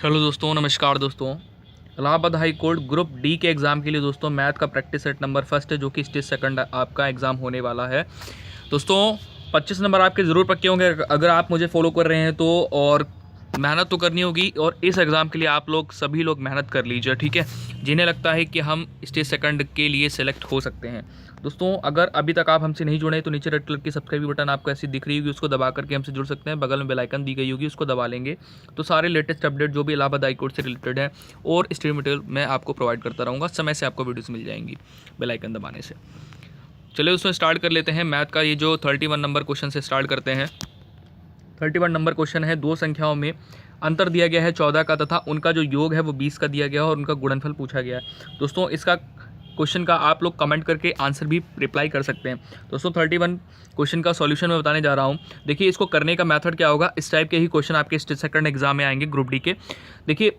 Hello दोस्तों, नमस्कार दोस्तों। Allahabad high court group D के एग्ज़ाम के लिए दोस्तों मैथ का प्रैक्टिस सेट नंबर फर्स्ट है, जो कि स्टेज सेकंड आपका एग्ज़ाम होने वाला है। दोस्तों 25 नंबर आपके ज़रूर पक्के होंगे अगर आप मुझे फॉलो कर रहे हैं तो, और मेहनत तो करनी होगी। और इस एग्ज़ाम के लिए आप लोग सभी लोग मेहनत कर लीजिए, ठीक है, जिन्हें लगता है कि हम स्टेज सेकंड के लिए सेलेक्ट हो सकते हैं। दोस्तों अगर अभी तक आप हमसे नहीं जुड़े तो नीचे रेड कलर की सब्सक्राइब बटन आपको ऐसी दिख रही होगी, उसको दबा करके हमसे जुड़ सकते हैं। बगल में बेल आइकन दी गई होगी, उसको दबा लेंगे तो सारे लेटेस्ट अपडेट जो भी इलाहाबाद हाई कोर्ट से रिलेटेड है और स्टडी मटेरियल मैं आपको प्रोवाइड करता रहूँगा, समय से आपको वीडियोस मिल जाएंगी बेल आइकन दबाने से। चलिए उसमें स्टार्ट कर लेते हैं। मैथ का ये जो 31 नंबर क्वेश्चन से स्टार्ट करते हैं। 31 नंबर क्वेश्चन है, दो संख्याओं में अंतर दिया गया है 14 का तथा उनका जो योग है वो 20 का दिया गया है और उनका गुणनफल पूछा गया है। दोस्तों इसका क्वेश्चन का आप लोग कमेंट करके आंसर भी रिप्लाई कर सकते हैं। दोस्तों 31 क्वेश्चन का सॉल्यूशन मैं बताने जा रहा हूं। देखिए इसको करने का मेथड क्या होगा, इस टाइप के ही क्वेश्चन आपके स्टेज सेकंड एग्जाम में आएंगे ग्रुप डी के। देखिए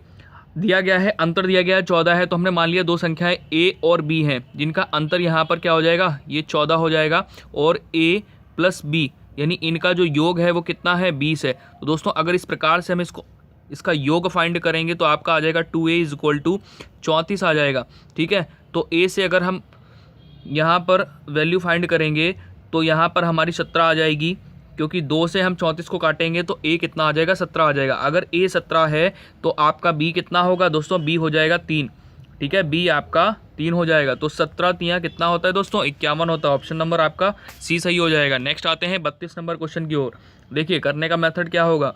दिया गया है, अंतर दिया गया है 14 है, तो हमने मान लिया दो संख्याएं a और b हैं, जिनका अंतर यहाँ पर क्या हो जाएगा, ये 14 हो जाएगा और a प्लस b यानी इनका जो योग है वो कितना है, 20 है। तो दोस्तों अगर इस प्रकार से हम इसका योग फाइंड करेंगे तो आपका आ जाएगा 2a इज इक्वल टू 34 आ जाएगा, ठीक है। तो a से अगर हम यहाँ पर वैल्यू फाइंड करेंगे तो यहाँ पर हमारी 17 आ जाएगी, क्योंकि 2 से हम 34 को काटेंगे तो a कितना आ जाएगा, 17 आ जाएगा। अगर a 17 है तो आपका b कितना होगा दोस्तों, b हो जाएगा 3, ठीक है, b आपका 3 हो जाएगा। तो 17 तियाँ कितना होता है दोस्तों, 51 होता है। ऑप्शन नंबर आपका सी सही हो जाएगा। नेक्स्ट आते हैं 32 नंबर क्वेश्चन की ओर। देखिए करने का मेथड क्या होगा,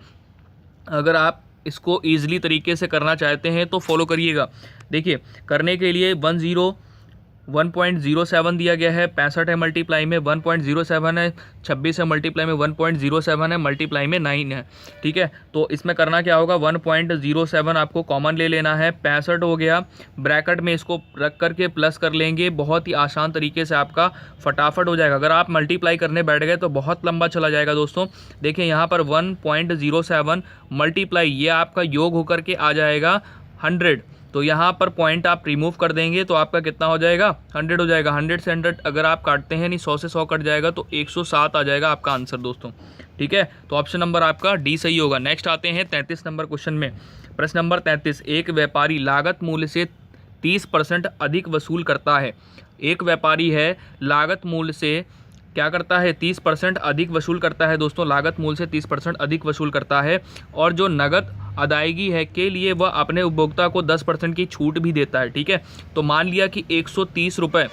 अगर आप इसको ईजिली तरीके से करना चाहते हैं तो फॉलो करिएगा। देखिए करने के लिए 1.07 दिया गया है, 65 है, मल्टीप्लाई में 1.07 है, 26 है, मल्टीप्लाई में 1.07 है, मल्टीप्लाई में 9 है, ठीक है। तो इसमें करना क्या होगा, 1.07 आपको कॉमन ले लेना है, 65 हो गया, ब्रैकेट में इसको रख करके प्लस कर लेंगे। बहुत ही आसान तरीके से आपका फटाफट हो जाएगा। अगर आप मल्टीप्लाई करने बैठ गए तो बहुत लंबा चला जाएगा दोस्तों। देखिए यहाँ पर 1.07 मल्टीप्लाई, ये आपका योग होकर के आ जाएगा 100, तो यहाँ पर पॉइंट आप रिमूव कर देंगे तो आपका कितना हो जाएगा, 100 हो जाएगा। 100 से 100 अगर आप काटते हैं, नहीं 100 से 100 कट जाएगा तो 107 आ जाएगा आपका आंसर दोस्तों, ठीक है। तो ऑप्शन नंबर आपका डी सही होगा। नेक्स्ट आते हैं 33 नंबर क्वेश्चन में। प्रश्न नंबर 33, एक व्यापारी लागत मूल्य से 30% अधिक वसूल करता है। एक व्यापारी है, लागत मूल्य से क्या करता है, 30% अधिक वसूल करता है दोस्तों, लागत मूल्य से 30% अधिक वसूल करता है, और जो नगद अदायगी है के लिए वह अपने उपभोक्ता को 10% की छूट भी देता है, ठीक है। तो मान लिया कि 130 रुपये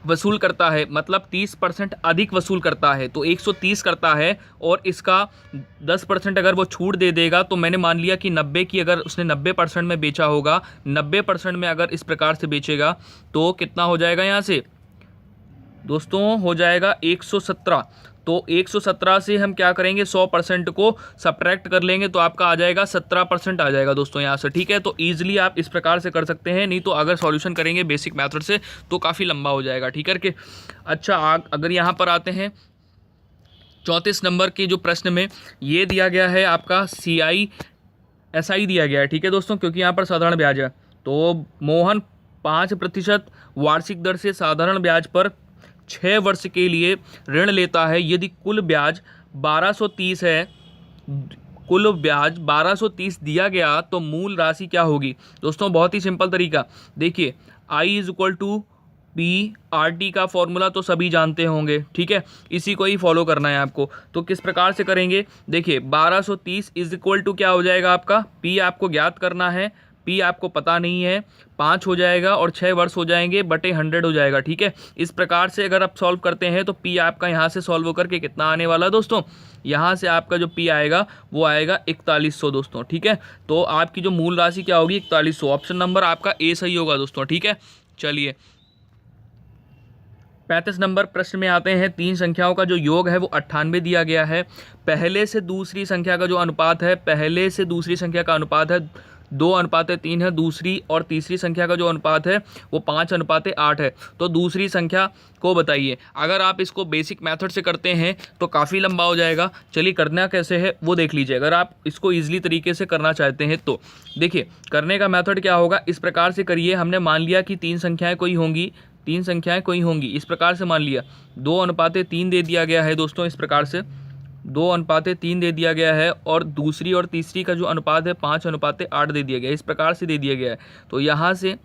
वसूल करता है, मतलब 30% अधिक वसूल करता है, तो 130 करता है और इसका 10% अगर वो छूट दे देगा, तो मैंने मान लिया कि 90 की अगर उसने 90% में बेचा होगा, 90% में अगर इस प्रकार से बेचेगा तो कितना हो जाएगा, यहाँ से दोस्तों हो जाएगा 117। तो 117 से हम क्या करेंगे, 100% को सब्ट्रैक्ट कर लेंगे तो आपका आ जाएगा 17% आ जाएगा दोस्तों यहाँ से, ठीक है। तो ईजिली आप इस प्रकार से कर सकते हैं, नहीं तो अगर सॉल्यूशन करेंगे बेसिक मेथड से तो काफ़ी लंबा हो जाएगा, ठीक है कि। अच्छा अगर यहाँ पर आते हैं 34 नंबर के जो प्रश्न में ये दिया गया है आपका CISI दिया गया है, ठीक है दोस्तों, क्योंकि यहाँ पर साधारण ब्याज है। तो मोहन 5% वार्षिक दर से साधारण ब्याज पर 6 वर्ष के लिए ऋण लेता है। यदि कुल ब्याज 1230 है, कुल ब्याज 1230 दिया गया तो मूल राशि क्या होगी दोस्तों। बहुत ही सिंपल तरीका, देखिए I is equal to PRT का फॉर्मूला तो सभी जानते होंगे, ठीक है, इसी को ही फॉलो करना है आपको। तो किस प्रकार से करेंगे, देखिए 1230 इज इक्वल टू क्या हो जाएगा आपका, P आपको ज्ञात करना है, P आपको पता नहीं है, 5 हो जाएगा और 6 वर्ष हो जाएंगे बटे 100 हो जाएगा, ठीक है। इस प्रकार से अगर आप सॉल्व करते हैं तो P आपका यहाँ से सॉल्व होकर के कितना आने वाला है दोस्तों, यहाँ से आपका जो P आएगा वो आएगा 4100 दोस्तों, ठीक है। तो आपकी जो मूल राशि क्या होगी, 4100। ऑप्शन नंबर आपका ए सही होगा दोस्तों, ठीक है। चलिए 35 नंबर प्रश्न में आते हैं। तीन संख्याओं का जो योग है वो 98 दिया गया है। पहले से दूसरी संख्या का जो अनुपात है, पहले से दूसरी संख्या का अनुपात है 2:3 है, दूसरी और तीसरी संख्या का जो अनुपात है वो 5:8 है। तो दूसरी संख्या को बताइए। अगर आप इसको बेसिक मेथड से करते हैं तो काफ़ी लंबा हो जाएगा। चलिए करना कैसे है वो देख लीजिए। अगर आप इसको ईजिली तरीके से करना चाहते हैं तो देखिए करने का मेथड क्या होगा, इस प्रकार से करिए। हमने मान लिया कि तीन संख्याएँ कोई होंगी, इस प्रकार से मान लिया 2:3 दे दिया गया है दोस्तों, इस प्रकार से 2:3 दे दिया गया है और दूसरी और तीसरी का जो अनुपात है 5:8 दे दिया गया है। इस प्रकार से दे दिया गया है। तो यहाँ से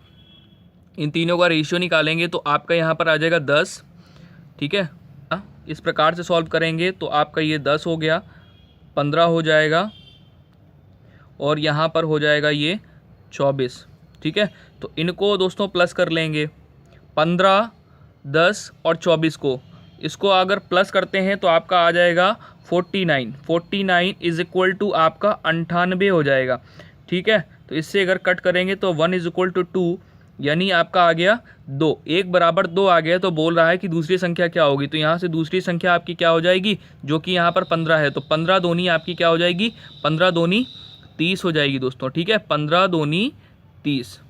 इन तीनों का रेशियो निकालेंगे तो आपका यहाँ पर आ जाएगा 10। ठीक है, इस प्रकार से सॉल्व करेंगे तो आपका ये 10 हो गया, 15 हो जाएगा और यहाँ पर हो जाएगा ये 24। ठीक है, तो इनको दोस्तों प्लस कर लेंगे, 15, 10 और 24 को, इसको अगर प्लस करते हैं तो आपका आ जाएगा 49। 49 इज इक्वल टू आपका 98 हो जाएगा। ठीक है, तो इससे अगर कट करेंगे तो 1 इज इक्वल टू 2, यानी आपका आ गया 2, 1 बराबर 2 आ गया। तो बोल रहा है कि दूसरी संख्या क्या होगी, तो यहाँ से दूसरी संख्या आपकी क्या हो जाएगी, जो कि यहाँ पर 15 है, तो 15 दूनी आपकी क्या हो जाएगी, 15 दूनी 30 हो जाएगी दोस्तों। ठीक है, 15 दूनी 30।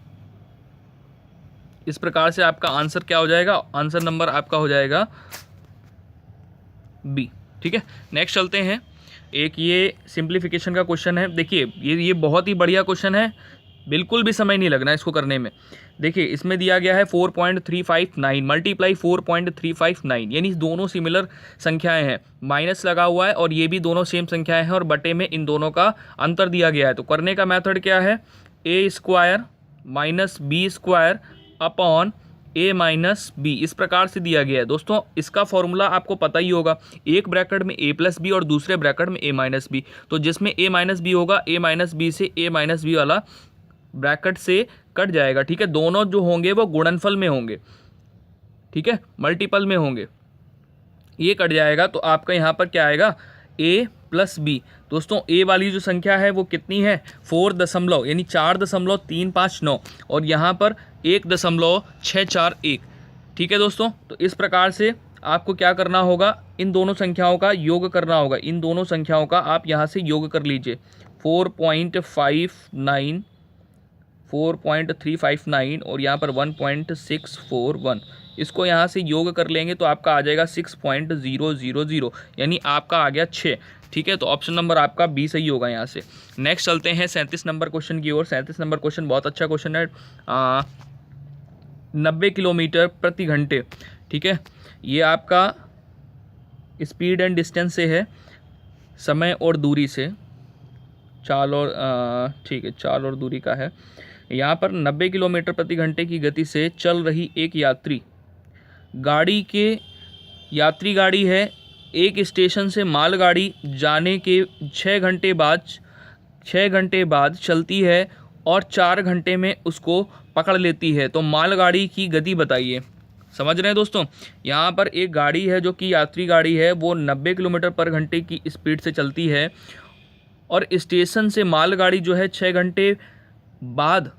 इस प्रकार से आपका आंसर क्या हो जाएगा, आंसर नंबर आपका हो जाएगा बी। ठीक है, नेक्स्ट चलते हैं। एक ये सिंप्लीफिकेशन का क्वेश्चन है। देखिए ये बहुत ही बढ़िया क्वेश्चन है, बिल्कुल भी समय नहीं लगना इसको करने में। देखिए इसमें दिया गया है 4.359 मल्टीप्लाई 4.359, यानी दोनों सिमिलर संख्याएं हैं, माइनस लगा हुआ है और ये भी दोनों सेम संख्याएं हैं और बटे में इन दोनों का अंतर दिया गया है। तो करने का मेथड क्या है, a square minus B square upon a minus B, इस प्रकार से दिया गया है। दोस्तों इसका फॉर्मूला आपको पता ही होगा, एक ब्रैकेट में a प्लस बी और दूसरे ब्रैकेट में a माइनस बी। तो जिसमें a माइनस बी होगा, a माइनस बी से a माइनस बी वाला ब्रैकेट से कट जाएगा। ठीक है, दोनों जो होंगे वो गुणनफल में होंगे, ठीक है, मल्टीपल में होंगे, ये कट जाएगा। तो आपका यहाँ पर क्या आएगा, a प्लस बी। दोस्तों a वाली जो संख्या है वो कितनी है, 4 यानी 4.359 और यहाँ पर 1.641। ठीक है दोस्तों, तो इस प्रकार से आपको क्या करना होगा, इन दोनों संख्याओं का योग करना होगा। इन दोनों संख्याओं का आप यहाँ से योग कर लीजिए, 4.359 और यहाँ पर 1.641, इसको यहाँ से योग कर लेंगे तो आपका आ जाएगा 6.000, यानी आपका आ गया 6। ठीक है, तो ऑप्शन नंबर आपका बी सही होगा यहाँ से। नेक्स्ट चलते हैं 37 नंबर क्वेश्चन की ओर। 37 नंबर क्वेश्चन बहुत अच्छा क्वेश्चन है। 90 किलोमीटर प्रति घंटे। ठीक है, ये आपका स्पीड एंड डिस्टेंस से है, समय और दूरी से, चाल और ठीक है, चाल और दूरी का है। यहाँ पर 90 किलोमीटर प्रति घंटे की गति से चल रही एक यात्री गाड़ी है, एक स्टेशन से मालगाड़ी जाने के 6 घंटे बाद चलती है और 4 घंटे में उसको पकड़ लेती है। तो मालगाड़ी की गति बताइए। समझ रहे हैं दोस्तों, यहाँ पर एक गाड़ी है जो कि यात्री गाड़ी है, वो 90 किलोमीटर पर घंटे की स्पीड से चलती है और स्टेशन से मालगाड़ी जो है 6 घंटे बाद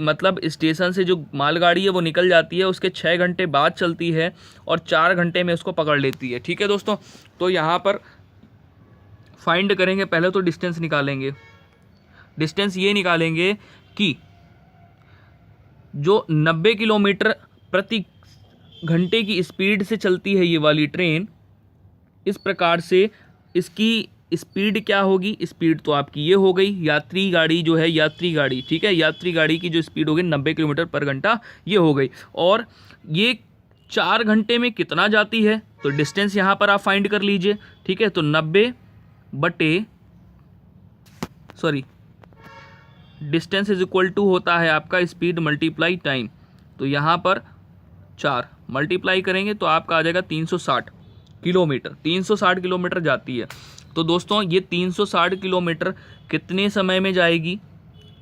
मतलब स्टेशन से जो मालगाड़ी है वो निकल जाती है, उसके 6 घंटे बाद चलती है और 4 घंटे में उसको पकड़ लेती है। ठीक है दोस्तों, तो यहाँ पर फाइंड करेंगे, पहले तो डिस्टेंस निकालेंगे। डिस्टेंस ये निकालेंगे कि जो 90 किलोमीटर प्रति घंटे की स्पीड से चलती है ये वाली ट्रेन, इस प्रकार से इसकी स्पीड क्या होगी, स्पीड तो आपकी ये हो गई, यात्री गाड़ी जो है, यात्री गाड़ी, ठीक है, यात्री गाड़ी की जो स्पीड होगी 90 किलोमीटर पर घंटा, ये हो गई। और ये 4 घंटे में कितना जाती है, तो डिस्टेंस यहाँ पर आप फाइंड कर लीजिए। ठीक है, तो 90 डिस्टेंस इज इक्वल टू होता है आपका स्पीड मल्टीप्लाई टाइम। तो यहाँ पर 4 मल्टीप्लाई करेंगे तो आपका आ जाएगा 360 किलोमीटर। 360 किलोमीटर जाती है। तो दोस्तों ये 360 किलोमीटर कितने समय में जाएगी,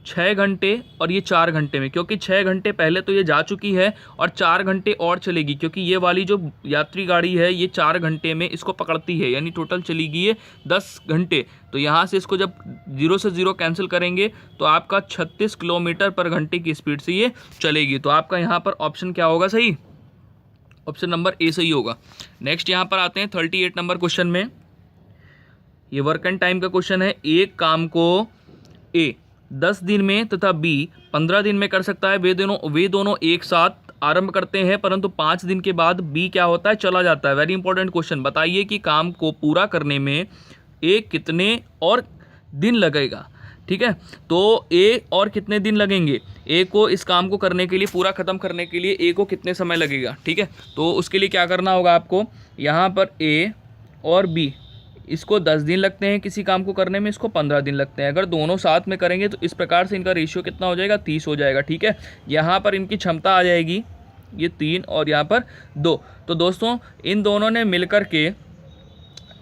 6 घंटे और ये 4 घंटे में, क्योंकि 6 घंटे पहले तो ये जा चुकी है और 4 घंटे और चलेगी, क्योंकि ये वाली जो यात्री गाड़ी है ये 4 घंटे में इसको पकड़ती है, यानी टोटल चलेगी ये 10 घंटे। तो यहाँ से इसको जब 0 से 0 कैंसिल करेंगे तो आपका 36 किलोमीटर पर घंटे की स्पीड से ये चलेगी। तो आपका यहाँ पर ऑप्शन क्या होगा सही, ऑप्शन नंबर ए सही होगा। नेक्स्ट यहाँ पर आते हैं 38 नंबर क्वेश्चन में। ये वर्क एंड टाइम का क्वेश्चन है। एक काम को ए 10 दिन में तथा बी 15 दिन में कर सकता है। वे दोनों एक साथ आरंभ करते हैं, परंतु 5 दिन के बाद बी क्या होता है, चला जाता है। Very important question. बताइए कि काम को पूरा करने में ए कितने और दिन लगेगा। ठीक है, तो ए और कितने दिन लगेंगे, ए को इस काम को करने के लिए, पूरा ख़त्म करने के लिए ए को कितने समय लगेगा। ठीक है, तो उसके लिए क्या करना होगा आपको, यहाँ पर ए और बी इसको 10 दिन लगते हैं किसी काम को करने में, इसको 15 दिन लगते हैं। अगर दोनों साथ में करेंगे तो इस प्रकार से इनका रेशियो कितना हो जाएगा, 30 हो जाएगा। ठीक है, यहाँ पर इनकी क्षमता आ जाएगी ये 3 और यहाँ पर 2। तो दोस्तों इन दोनों ने मिलकर के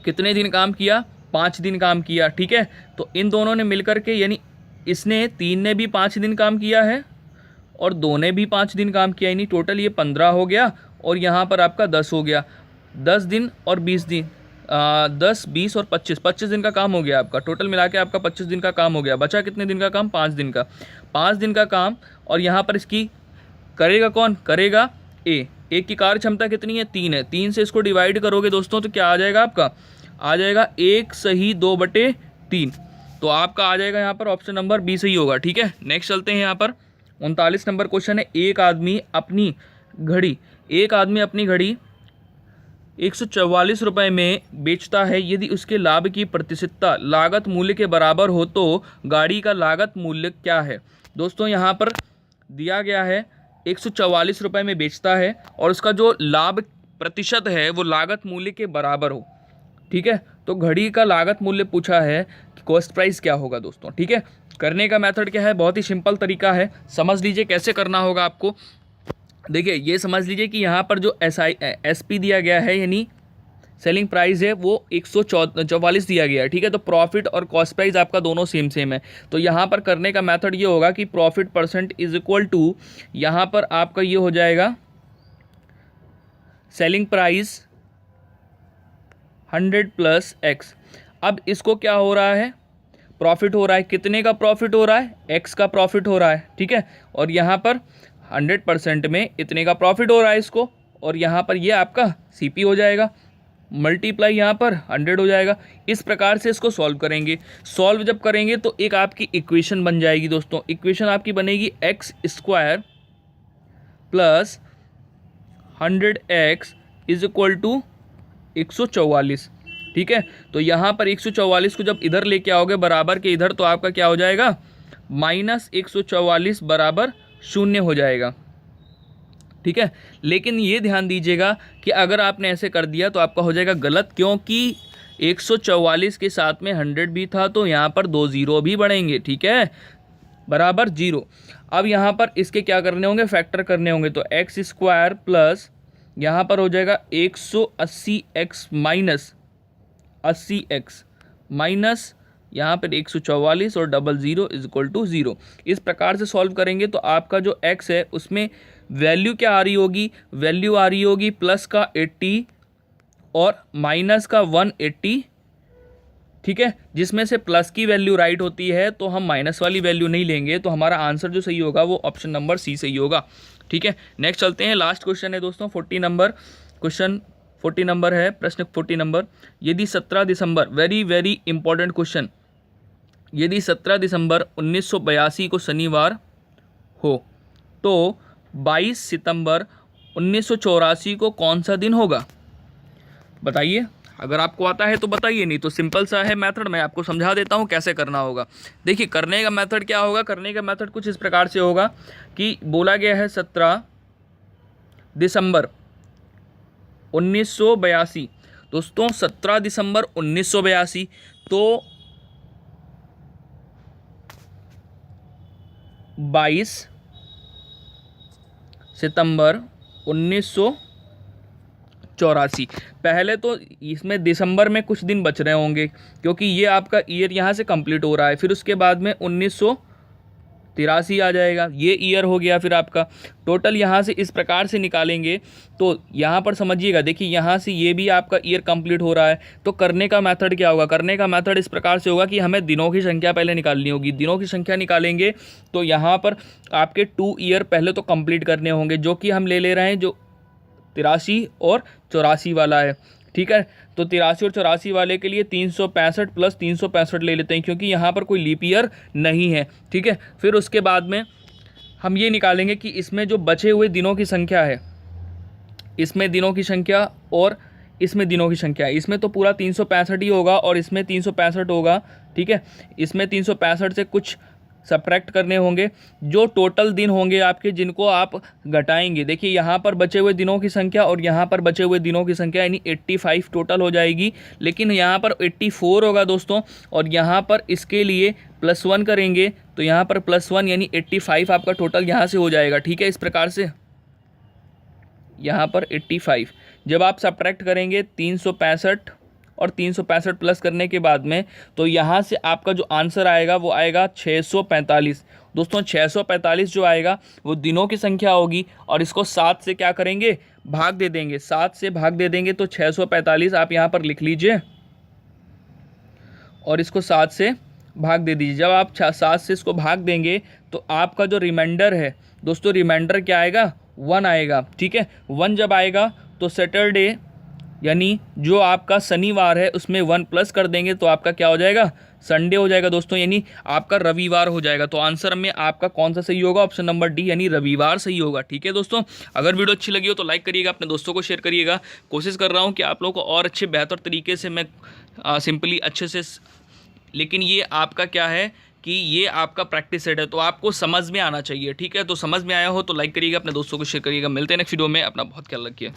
कितने दिन काम किया, 5 दिन काम किया। ठीक है, तो इन दोनों ने मिलकर के, यानी इसने 3 ने भी 5 दिन काम किया है और 2 ने भी 5 दिन काम किया, यानी टोटल ये 15 हो गया और यहाँ पर आपका 10 हो गया। 10 दिन और 20 दिन, 10, 20 और 25 दिन का काम हो गया आपका। टोटल मिला के आपका 25 दिन का काम हो गया। बचा कितने दिन का काम, 5 दिन का। 5 दिन का काम, और यहाँ पर इसकी करेगा कौन, करेगा ए। एक की कार्य क्षमता कितनी है, 3 है। 3 से इसको डिवाइड करोगे दोस्तों तो क्या आ जाएगा आपका, आ जाएगा 1 सही 2/3। तो आपका आ जाएगा यहाँ पर ऑप्शन नंबर बी सही होगा। ठीक है, नेक्स्ट चलते हैं। यहाँ पर 39 नंबर क्वेश्चन है। एक आदमी अपनी घड़ी 144 रुपये में बेचता है। यदि उसके लाभ की प्रतिशतता लागत मूल्य के बराबर हो तो गाड़ी का लागत मूल्य क्या है। दोस्तों यहाँ पर दिया गया है 144 रुपये में बेचता है और उसका जो लाभ प्रतिशत है वो लागत मूल्य के बराबर हो। ठीक है, तो घड़ी का लागत मूल्य पूछा है कि कॉस्ट प्राइस क्या होगा दोस्तों। ठीक है, करने का मेथड क्या है, बहुत ही सिंपल तरीका है, समझ लीजिए कैसे करना होगा आपको। देखिए ये समझ लीजिए कि यहाँ पर जो SP दिया गया है, यानी सेलिंग प्राइस है, वो 144 दिया गया है। ठीक है, तो प्रॉफिट और कॉस्ट प्राइस आपका दोनों सेम है। तो यहाँ पर करने का मेथड ये होगा कि profit percent is equal to, यहाँ पर आपका ये हो जाएगा सेलिंग प्राइस 100 प्लस x। अब इसको क्या हो रहा है, प्रॉफिट हो रहा है। कितने का प्रॉफिट हो रहा है, x का प्रॉफिट हो रहा है। ठीक है, और यहाँ पर 100% में इतने का प्रॉफिट हो रहा है इसको, और यहाँ पर ये आपका CP हो जाएगा, मल्टीप्लाई यहाँ पर 100 हो जाएगा। इस प्रकार से इसको सॉल्व करेंगे। सॉल्व जब करेंगे तो एक आपकी इक्वेशन बन जाएगी दोस्तों। इक्वेशन आपकी बनेगी x² plus 100x is equal to 144। ठीक है, तो यहाँ पर 144 को जब इधर लेके आओगे बराबर के इधर, तो आपका क्या हो जाएगा, -144 बराबर 0 हो जाएगा। ठीक है, लेकिन ये ध्यान दीजिएगा कि अगर आपने ऐसे कर दिया तो आपका हो जाएगा गलत, क्योंकि 144 के साथ में 100 भी था, तो यहाँ पर 2 0 भी बढ़ेंगे। ठीक है, बराबर 0। अब यहाँ पर इसके क्या करने होंगे, फैक्टर करने होंगे। तो x² प्लस यहाँ पर हो जाएगा 180x माइनस 80x माइनस यहाँ पर 144 और 00 इज इक्वल टू 0। इस प्रकार से सॉल्व करेंगे तो आपका जो x है उसमें वैल्यू क्या आ रही होगी, वैल्यू आ रही होगी प्लस का 80 और माइनस का 180। ठीक है, जिसमें से प्लस की वैल्यू राइट होती है तो हम माइनस वाली वैल्यू नहीं लेंगे। तो हमारा आंसर जो सही होगा वो ऑप्शन नंबर सी सही होगा। ठीक है, नेक्स्ट चलते हैं। लास्ट क्वेश्चन है दोस्तों 40 नंबर क्वेश्चन, 40 नंबर है प्रश्न 40 नंबर। यदि 17 दिसंबर, वेरी इंपॉर्टेंट क्वेश्चन, यदि 17 दिसंबर 1982 को शनिवार हो तो 22 सितंबर 1984 को कौन सा दिन होगा, बताइए। अगर आपको आता है तो बताइए, नहीं तो सिंपल सा है मेथड, मैं आपको समझा देता हूँ कैसे करना होगा। देखिए करने का मेथड क्या होगा, करने का मेथड कुछ इस प्रकार से होगा कि बोला गया है 17 दिसंबर 1982। दोस्तों 17 दिसंबर 1982, तो 22 सितंबर 1984। पहले तो इसमें दिसंबर में कुछ दिन बच रहे होंगे क्योंकि ये आपका ईयर यहाँ से कंप्लीट हो रहा है। फिर उसके बाद में 1983 आ जाएगा, ये ईयर हो गया। फिर आपका टोटल यहाँ से इस प्रकार से निकालेंगे तो यहाँ पर समझिएगा, देखिए यहाँ से ये भी आपका ईयर कंप्लीट हो रहा है। तो करने का मेथड क्या होगा, करने का मेथड इस प्रकार से होगा कि हमें दिनों की संख्या पहले निकालनी होगी। दिनों की संख्या निकालेंगे तो यहाँ पर आपके 2 ईयर पहले तो कंप्लीट करने होंगे, जो कि हम ले रहे हैं जो 83 और 84 वाला है। ठीक है, तो 83 और 84 वाले के लिए 365 प्लस 365 ले लेते हैं क्योंकि यहाँ पर कोई लीप ईयर नहीं है। ठीक है, फिर उसके बाद में हम ये निकालेंगे कि इसमें जो बचे हुए दिनों की संख्या है, इसमें दिनों की संख्या और इसमें दिनों की संख्या है। इसमें तो पूरा 365 ही होगा और इसमें 365 होगा। ठीक है, इसमें 365 से कुछ सब्ट्रैक्ट करने होंगे, जो टोटल दिन होंगे आपके जिनको आप घटाएंगे। देखिए यहाँ पर बचे हुए दिनों की संख्या और यहाँ पर बचे हुए दिनों की संख्या यानी 85 टोटल हो जाएगी, लेकिन यहाँ पर 84 होगा दोस्तों, और यहाँ पर इसके लिए +1 करेंगे तो यहाँ पर +1 यानी 85 आपका टोटल यहाँ से हो जाएगा। ठीक है, इस प्रकार से यहाँ पर 85 जब आप सब्ट्रैक्ट करेंगे 365 और 365 प्लस करने के बाद में, तो यहाँ से आपका जो आंसर आएगा वो आएगा 645। दोस्तों 645 जो आएगा वो दिनों की संख्या होगी, और इसको 7 से क्या करेंगे, भाग दे देंगे। 7 से भाग दे देंगे तो 645 आप यहाँ पर लिख लीजिए और इसको 7 से भाग दे दीजिए। जब आप 7 से इसको भाग देंगे तो आपका जो रिमाइंडर है दोस्तों, रिमाइंडर क्या आएगा, 1 आएगा। ठीक है, 1 जब आएगा तो सैटरडे यानी जो आपका शनिवार है उसमें 1 प्लस कर देंगे तो आपका क्या हो जाएगा, संडे हो जाएगा दोस्तों, यानी आपका रविवार हो जाएगा। तो आंसर में आपका कौन सा सही होगा, ऑप्शन नंबर डी यानी रविवार सही होगा। ठीक है दोस्तों, अगर वीडियो अच्छी लगी हो तो लाइक करिएगा, अपने दोस्तों को शेयर करिएगा। कोशिश कर रहा हूँ कि आप लोगों को और अच्छे बेहतर तरीके से मैं सिंपली अच्छे से, लेकिन ये आपका क्या है कि ये आपका प्रैक्टिस सेट है तो आपको समझ में आना चाहिए। ठीक है, तो समझ में आया हो तो लाइक करिएगा, अपने दोस्तों को शेयर करिएगा। मिलते हैं नेक्स्ट वीडियो में, अपना बहुत ख्याल रखिए।